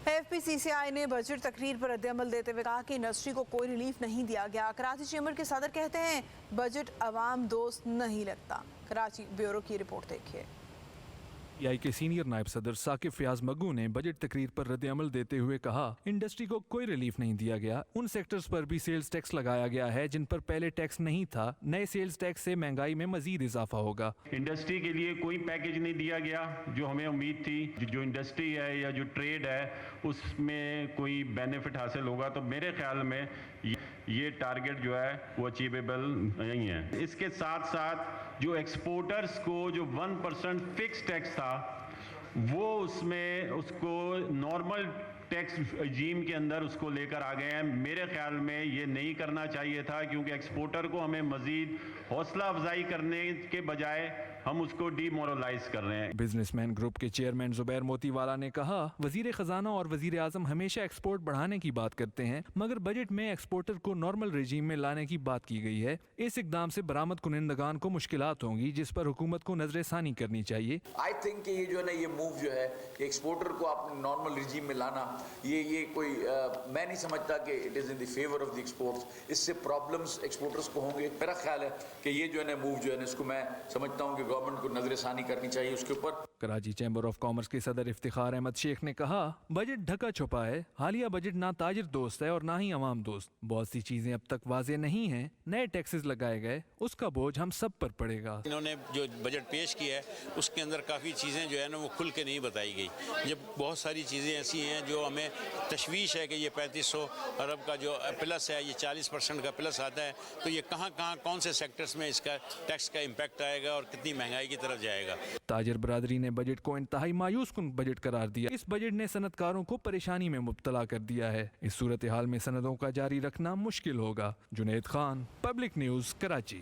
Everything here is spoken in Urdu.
FPCCI نے بجٹ تقریر پر رد عمل دیتے ہوئے کہا کہ انڈسٹری کو کوئی ریلیف نہیں دیا گیا۔ کراچی چیمبر کے صدر کہتے ہیں بجٹ عوام دوست نہیں لگتا۔ کراچی بیورو کی رپورٹ دیکھیے۔ PI کے سینئر نائب صدر ثاقب فیاض مگو نے بجٹ تقریر پر رد عمل دیتے ہوئے کہا انڈسٹری کو کوئی ریلیف نہیں دیا گیا، ان سیکٹرز پر بھی سیلز ٹیکس لگایا گیا ہے جن پر پہلے ٹیکس نہیں تھا، نئے سیلز ٹیکس سے مہنگائی میں مزید اضافہ ہوگا۔ انڈسٹری کے لیے کوئی پیکیج نہیں دیا گیا جو ہمیں امید تھی، جو انڈسٹری ہے یا جو ٹریڈ ہے اس میں کوئی بینیفٹ حاصل ہوگا، تو میرے خیال میں یہ ٹارگٹ جو ہے وہ اچیویبل نہیں ہے۔ اس کے ساتھ ساتھ جو ایکسپورٹرز کو جو 1% فکس ٹیکس تھا وہ اس میں اس کو نارمل ٹیکس رجیم کے اندر اس کو لے کر آ گئے ہیں۔ میرے خیال میں یہ نہیں کرنا چاہیے تھا، کیونکہ ایکسپورٹر کو ہمیں مزید حوصلہ افزائی کرنے کے بجائے ہم اس کو ڈی مورلائز کر رہے ہیں۔ بزنس مین گروپ کے چیئرمین زبیر موتی والا نے کہا وزیر خزانہ اور وزیر اعظم ہمیشہ ایکسپورٹ بڑھانے کی بات کرتے ہیں، مگر بجٹ میں ایکسپورٹر کو نارمل رجیم میں لانے کی بات کی گئی ہے۔ اس اقدام سے برآمد کنندگان کو مشکلات ہوں گی جس پر حکومت کو نظر ثانی کرنی چاہیے۔ آئی تھنک کہ یہ جو ہے نا یہ موو جو ہے کہ ایکسپورٹر کو اپنے نارمل رجیم میں لانا، یہ کوئی میں نہیں سمجھتا کہ it is in the favour of the exports. اس سے پرابلمس ایکسپورٹرس کو ہوں گے۔ میرا خیال ہے کہ یہ جو ہے نا موو جو ہے نا اس کو میں سمجھتا ہوں کہ گورنمنٹ کو نظر ثانی کرنی چاہیے اس کے اوپر۔ کراچی چیمبر آف کامرس کے صدر افتخار احمد شیخ نے کہا بجٹ ڈھکا چھپا ہے، حالیہ بجٹ نہ تاجر دوست ہے اور نہ ہی عوام دوست، بہت سی چیزیں اب تک واضح نہیں ہیں، نئے ٹیکسز لگائے گئے، اس کا بوجھ ہم سب پر پڑے گا۔ انہوں نے جو بجٹ پیش کیا ہے اس کے اندر کافی چیزیں جو ہے نا وہ کھل کے نہیں بتائی گئی، جب بہت ساری چیزیں ایسی ہیں جو ہمیں تشویش ہے کہ یہ 3500 ارب کا جو پلس ہے، یہ 40% کا پلس آتا ہے، تو یہ کہاں کون سے سیکٹرز میں اس کا ٹیکس کا امپیکٹ آئے گا اور کتنی مہنگائی کی طرف جائے گا۔ تاجر برادری نے بجٹ کو انتہائی مایوس کن بجٹ قرار دیا۔ اس بجٹ نے صنعت کاروں کو پریشانی میں مبتلا کر دیا ہے۔ اس صورتحال میں سندوں کا جاری رکھنا مشکل ہوگا۔ Junaid Khan, public news, Karachi.